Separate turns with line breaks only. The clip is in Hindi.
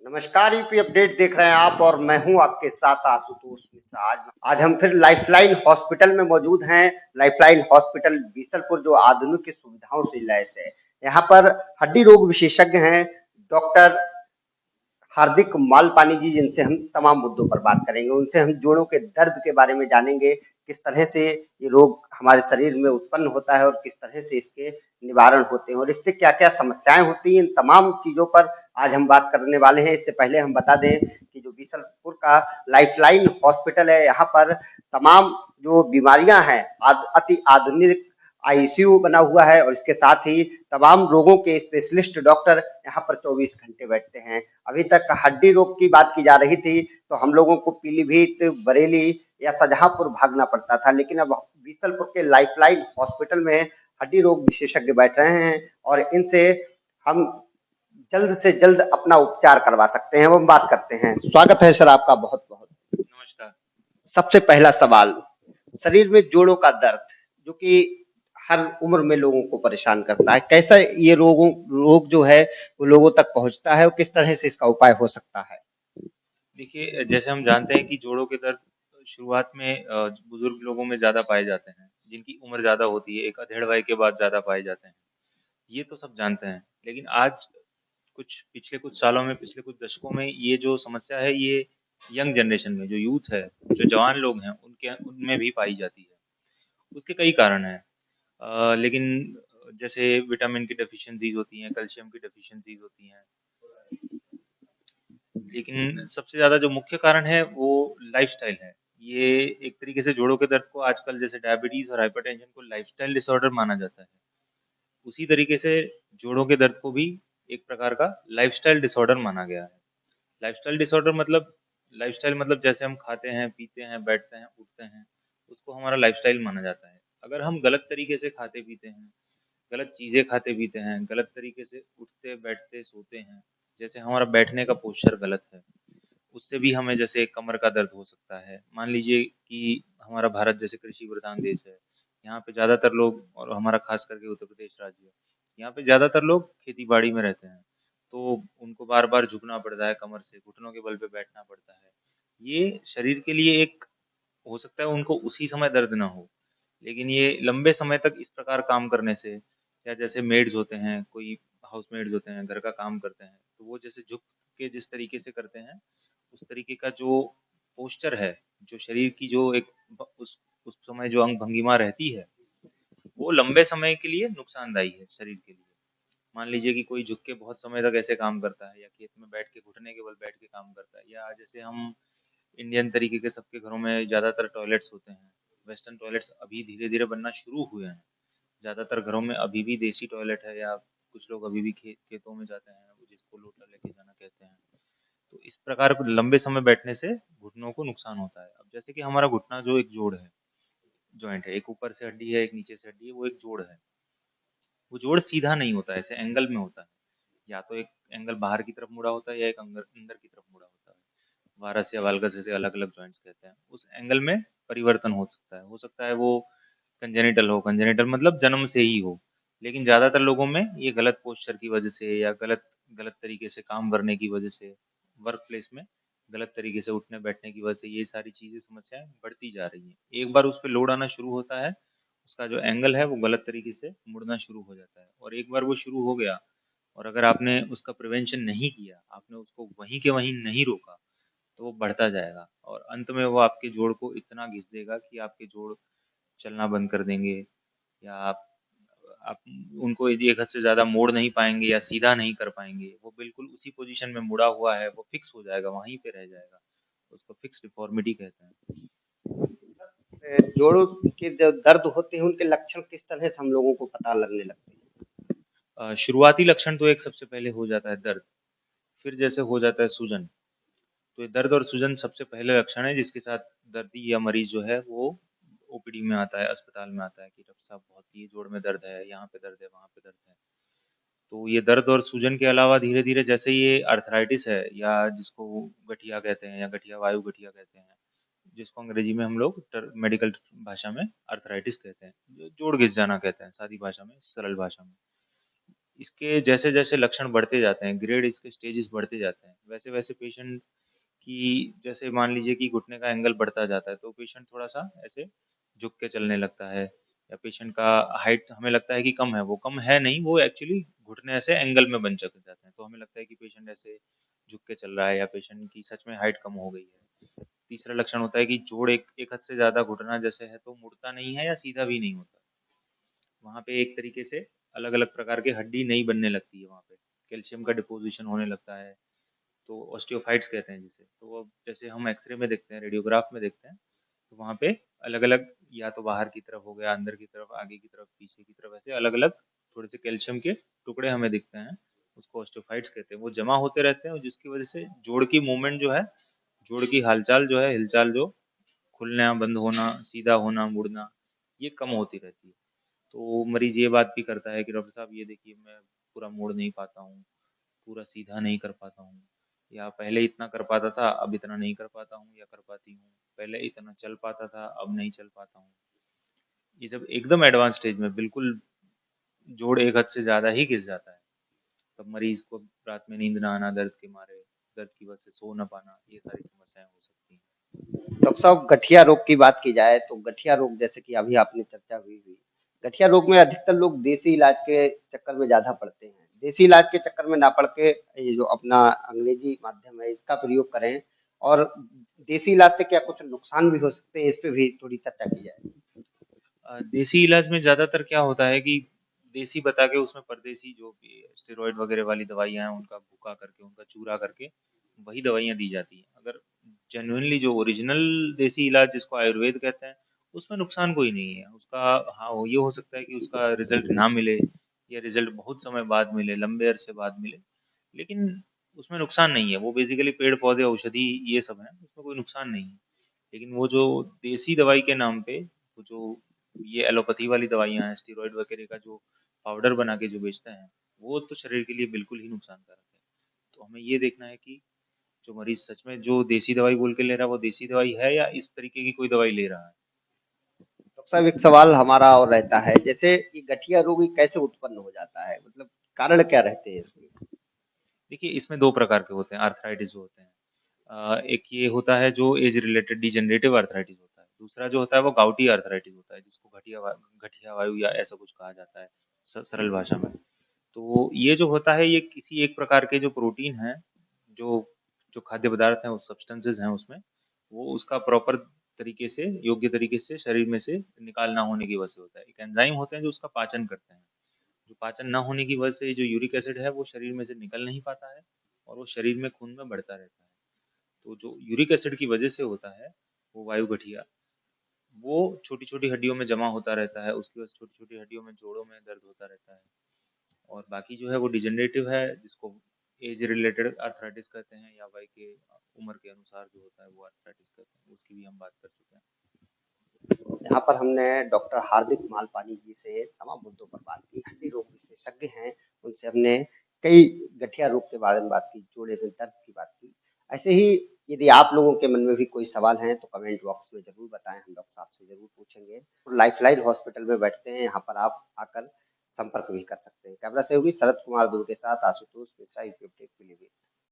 नमस्कार, यूपी अपडेट देख रहे हैं आप और मैं हूं आपके साथ आशुतोष मिश्रा। आज हम फिर लाइफलाइन हॉस्पिटल में मौजूद हैं। लाइफलाइन हॉस्पिटल बीसलपुर जो आधुनिक सुविधाओं से लैस है। यहाँ पर हड्डी रोग विशेषज्ञ हैं डॉक्टर हार्दिक मालपानी जी, जिनसे हम तमाम मुद्दों पर बात करेंगे। उनसे हम जोड़ों के दर्द के बारे में जानेंगे, किस तरह से ये रोग हमारे शरीर में उत्पन्न होता है और किस तरह से इसके निवारण होते हैं और इससे क्या-क्या समस्याएं होती हैं। इन तमाम चीजों पर आज हम बात करने वाले हैं। इससे पहले हम बता दें कि जो बीसलपुर का लाइफलाइन हॉस्पिटल है, यहाँ पर तमाम जो बीमारियां हैं अति आधुनिक आईसीयू बना हुआ है और इसके साथ ही तमाम रोगों के स्पेशलिस्ट डॉक्टर यहाँ पर 24 घंटे बैठते हैं। अभी तक हड्डी रोग की बात की जा रही थी तो हम लोगों को पीलीभीत, बरेली या शाहजहांपुर भागना पड़ता था, लेकिन अब बीसलपुर के लाइफलाइन हॉस्पिटल में हड्डी रोग विशेषज्ञ बैठ रहे हैं और इनसे हम जल्द से जल्द अपना उपचार करवा सकते हैं। हम बात करते हैं। स्वागत है सर आपका बहुत बहुत।
नमस्कार।
सबसे पहला सवाल, शरीर में जोड़ों का दर्द जो कि हर उम्र में लोगों को परेशान करता है, कैसा ये रोग जो है वो लोगों तक पहुंचता है और किस तरह से इसका उपाय हो सकता है?
देखिए, जैसे हम जानते हैं कि जोड़ों के दर्द शुरुआत में बुजुर्ग लोगों में ज़्यादा पाए जाते हैं, जिनकी उम्र ज़्यादा होती है, एक अधेड़ वय के बाद ज़्यादा पाए जाते हैं। ये तो सब जानते हैं, लेकिन आज पिछले कुछ सालों में, पिछले कुछ दशकों में ये जो समस्या है, ये यंग जनरेशन में जो यूथ है, जो जवान लोग हैं, उनके उनमें भी पाई जाती है। उसके कई कारण हैं, लेकिन जैसे विटामिन की डेफिशिएंसीज़ होती हैं, कैल्शियम की डेफिशिएंसीज़ होती हैं। लेकिन सबसे ज़्यादा जो मुख्य कारण है वो लाइफ़स्टाइल है। ये एक तरीके से जोड़ों के दर्द को आजकल जैसे डायबिटीज़ और हाइपरटेंशन को लाइफ़स्टाइल डिसऑर्डर माना जाता है। उसी तरीके से जोड़ों के दर्द को भी एक प्रकार का लाइफ़स्टाइल डिसऑर्डर माना गया है। लाइफ़स्टाइल डिसऑर्डर मतलब लाइफ़स्टाइल मतलब जैसे हम खाते हैं, पीते हैं, बैठते हैं, उठते हैं, उसको हमारा लाइफ़स्टाइल माना जाता है। अगर हम गलत तरीके से खाते-पीते हैं, गलत चीज़ें खाते-पीते हैं, गलत तरीके से उठते, बैठते, सोते हैं, जैसे हमारा बैठने का पोस्चर गलत है, उससे भी हमें जैसे कमर का दर्द हो सकता है। मान लीजिए कि हमारा भारत जैसे कृषि प्रधान देश है, यहाँ पे ज़्यादातर लोग और हमारा खास करके उत्तर प्रदेश राज्य, यहाँ पे ज़्यादातर लोग खेती-बाड़ी में रहते हैं, तो उनको बार-बार झुकना पड़ता है कमर से, घुटनों के बल पे बैठना पड़ता है। ये शरीर के लिए एक हो सकता है उनको उसी समय दर्द ना हो, लेकिन ये लंबे समय तक इस प्रकार काम करने से या जैसे मेड्स होते हैं, कोई हाउसमेड्स होते हैं, घर का काम करते हैं, तो वो जैसे झुक के जिस तरीके से करते हैं, उस तरीके का जो पोस्चर है, जो शरीर की जो एक उस समय जो अंग भंगिमा रहती है, वो लंबे समय के लिए नुकसानदायी है शरीर के लिए। मान लीजिए कि कोई झुक के बहुत समय तक ऐसे काम करता है या खेत में बैठ के घुटने के बल बैठ के काम करता है या जैसे हम इंडियन तरीके के सबके घरों में ज़्यादातर टॉयलेट्स होते हैं। वेस्टर्न टॉयलेट्स अभी धीरे-धीरे बनना शुरू हुए हैं। ज़्यादातर घरों में अभी भी देसी टॉयलेट है या कुछ लोग अभी भी खेतों में जाते हैं, वो जिसको लोटा लेके जाना कहते हैं। तो इस प्रकार लंबे समय बैठने से घुटनों को नुकसान होता है। अब जैसे कि हमारा घुटना जो एक जोड़ है, जॉइंट है, एक ऊपर से हड्डी है, एक नीचे से हड्डी है, वो एक जोड़ है। वो जोड़ सीधा नहीं होता है, ऐसे एंगल में होता है। या तो एक एंगल बाहर की तरफ मुड़ा होता है या एक अंदर अंदर की तरफ मुड़ा होता है। वारस या वाल्गस जैसे अलग-अलग जॉइंट्स कहते हैं। उस एंगल में परिवर्तन हो सकता है। हो सकता है वो कंजेनिटल हो, कंजेनिटल मतलब जन्म से ही हो। लेकिन ज़्यादातर लोगों में ये गलत पोस्चर की वजह से या गलत गलत तरीके से काम करने की वजह से, वर्क प्लेस में गलत तरीके से उठने-बैठने की वजह से ये सारी चीज़ें समस्याएँ बढ़ती जा रही हैं। एक बार उस पे लोड आना शुरू होता है, उसका जो एंगल है वो गलत तरीके से मुड़ना शुरू हो जाता है और एक बार वो शुरू हो गया और अगर आपने उसका प्रिवेंशन नहीं किया, आपने उसको वहीं के वहीं नहीं रोका, तो वो बढ़ता जाएगा और अंत में वो आपके जोड़ को इतना घिस देगा कि आपके जोड़ चलना बंद कर देंगे या आप उनको यदि एक हद से ज़्यादा मोड़ नहीं पाएँगे या सीधा नहीं कर पाएँगे, वो बिल्कुल उसी पोज़ीशन में मुड़ा हुआ है, वो फिक्स हो जाएगा, वहीं पे रह जाएगा। उसको फिक्स डिफ़ॉर्मिटी कहते हैं।
जोड़ों के जो दर्द होते हैं उनके लक्षण किस तरह से हम लोगों को पता लगने लगते हैं?
शुरुआती लक्षण तो एक सबसे पहले हो जाता है दर्द, फिर जैसे हो जाता है सूजन। तो ये दर्द और सूजन सबसे पहले लक्षण है जिसके साथ दर्दी या मरीज़ जो है वो ओपीडी में आता है, अस्पताल में आता है कि डॉक्टर साहब बहुत ये जोड़ में दर्द है, यहाँ पे दर्द है, वहाँ पे दर्द है। तो ये दर्द और सूजन के अलावा धीरे-धीरे जैसे ये आर्थराइटिस है या जिसको गठिया कहते हैं या गठिया वायु गठिया कहते हैं, जिसको अंग्रेजी में हम लोग मेडिकल भाषा में आर्थराइटिस कहते हैं, जो जोड़ घिस जाना कहते हैं, सादी भाषा में, सरल भाषा में। इसके जैसे-जैसे लक्षण बढ़ते जाते हैं, ग्रेड इसके स्टेजेस बढ़ते जाते हैं, वैसे-वैसे पेशेंट की जैसे मान लीजिए कि घुटने का एंगल बढ़ता जाता है, तो पेशेंट थोड़ा-सा ऐसे झुक के चलने लगता है या पेशेंट का हाइट हमें लगता है कि कम है, वो कम है नहीं, वो एक्चुअली घुटने ऐसे एंगल में बन चले जाते हैं, तो हमें लगता है कि पेशेंट ऐसे झुक के चल रहा है या पेशेंट की सच में हाइट कम हो गई है। तीसरा लक्षण होता है कि जोड़ एक एक हद से ज़्यादा घुटना जैसे है तो मुड़ता नहीं है या सीधा भी नहीं होता। वहाँ पे एक तरीके से अलग-अलग प्रकार की हड्डी नई बनने लगती है वहाँ पे। कैल्शियम का डिपोज़िशन होने लगता है, तो ऑस्टियोफाइट्स कहते हैं जिसे। तो अब जैसे हम एक्स-रे में देखते हैं, रेडियोग्राफ में देखते हैं, तो वहाँ पे अलग-अलग या तो बाहर की तरफ हो गया, अंदर की तरफ, आगे की तरफ, पीछे की तरफ ऐसे अलग-अलग थोड़े से कैल्शियम के टुकड़े हमें दिखते हैं। उसको ऑस्टियोफाइट्स कहते हैं। वो जमा होते रहते हैं और जिसकी वज़ह से जोड़ की मूवमेंट जो है, जोड़ की हालचाल जो है, हिलचाल जो खुलना, बंद होना, सीधा होना, मुड़ना, ये कम होती रहती है। तो मरीज़ ये बात भी करता है कि डॉक्टर साहब ये देखिए मैं पूरा मोड़ नहीं पाता हूँ, पूरा सीधा नहीं कर पाता हूँ या पहले इतना कर पाता था, अब इतना नहीं कर पाता हूँ या कर पाती हूँ। पहले इतना चल पाता था, अब नहीं चल पाता हूँ। ये जब एकदम एडवांस स्टेज में बिल्कुल जोड़ एक हद से ज़्यादा ही घिस जाता है, तब मरीज़ को रात में नींद ना आना दर्द के मारे, दर्द की वजह से सो ना पाना, ये सारी समस्याएँ हो सकती हैं।
डॉक्टर साहब, गठिया रोग की बात की जाए तो गठिया रोग जैसे कि अभी आपने चर्चा हुई गठिया रोग में अधिकतर लोग देसी इलाज के चक्कर में ज्यादा पड़ते हैं। देसी इलाज के चक्कर में ना पड़ के ये जो अपना अंग्रेजी माध्यम है इसका प्रयोग करें, और देसी इलाज से क्या कुछ नुकसान भी हो सकते हैं, इस पे भी थोड़ी चर्चा की जाए।
देसी इलाज में ज़्यादातर क्या होता है कि देसी बता के उसमें परदेसी जो भी स्टेरॉइड वगैरह वाली दवाइयाँ हैं उनका भुका करके, उनका चूरा करके वही दवाइयाँ दी जाती हैं। अगर जेन्युइनली जो ओरिजिनल देसी इलाज जिसको आयुर्वेद कहते हैं, उसमें नुकसान कोई नहीं है। उसका हाँ, वो ये हो सकता है कि उसका रिज़ल्ट ना मिले या रिज़ल्ट बहुत समय बाद मिले, लंबे अरसे बाद मिले, लेकिन उसमें नुकसान नहीं है। वो बेसिकली पेड़-पौधे, औषधि ये सब हैं, उसमें कोई नुकसान नहीं है। लेकिन वो जो देसी दवाई के नाम पे वो जो ये एलोपैथी वाली दवाइयाँ हैं, स्टेरॉइड वगैरह का जो पाउडर बना के जो बेचते हैं, वो तो शरीर के लिए बिल्कुल ही नुकसानकारक है। तो हमें ये देखना है कि जो मरीज़ सच में जो देसी दवाई बोल के ले रहा है, वो देसी दवाई है या इस तरीके की कोई दवाई ले रहा है।
डॉक्टर साहब, एक सवाल हमारा और रहता है, जैसे ये गठिया रोग ये कैसे उत्पन्न हो जाता है, मतलब कारण क्या रहते हैं इसमें।
देखिए, इसमें 2 प्रकार के होते हैं, आर्थराइटिस जो होते हैं। एक ये होता है जो एज रिलेटेड डिजेनरेटिव आर्थराइटिस होता है। दूसरा जो होता है वो गाउटी आर्थराइटिस होता है, जिसको गठिया वायु या ऐसा कुछ कहा जाता है सरल भाषा में। तो ये जो होता है ये किसी एक प्रकार के जो प्रोटीन हैं, जो जो खाद्य पदार्थ हैं, वो सब्सटेंसेस हैं उसमें, वो उसका प्रॉपर तरीके से, योग्य तरीके से शरीर में से निकाल ना होने की वजह से होता है। एक एंजाइम होते हैं जो उसका पाचन करते हैं। जो पाचन ना होने की वजह से जो यूरिक एसिड है वो शरीर में से निकल नहीं पाता है और वो शरीर में खून में बढ़ता रहता है। तो जो यूरिक एसिड की वजह से होता है, वो वायु गठिया, वो छोटी-छोटी हड्डियों में जमा होता रहता है, उसकी वजह से छोटी-छोटी हड्डियों में, जोड़ों में दर्द होता रहता है। और बाकी जो है वो डिजेनरेटिव है, जिसको एज रिलेटेड आर्थराइटिस कहते हैं या वय के उम्र के अनुसार जो होता है वो आर्थराइटिस कहते हैं, उसकी भी हम बात कर चुके हैं।
यहाँ पर हमने डॉक्टर हार्दिक मालपानी जी से तमाम मुद्दों पर बात की, हड्डी रोग विशेषज्ञ हैं, उनसे हमने कई गठिया रोग के बारे में बात की, जोड़े में दर्द की बात की। ऐसे ही यदि आप लोगों के मन में भी कोई सवाल हैं तो कमेंट बॉक्स में ज़रूर बताएँ, हम डॉक्टर साहब से ज़रूर पूछेंगे। लाइफलाइन हॉस्पिटल में बैठते हैं, यहाँ पर आप आकर संपर्क भी कर सकते हैं। कैमरा सहयोगी शरद कुमार दुबे के साथ आशुतोष मिश्रा, यूट्यूब टेक के लिए।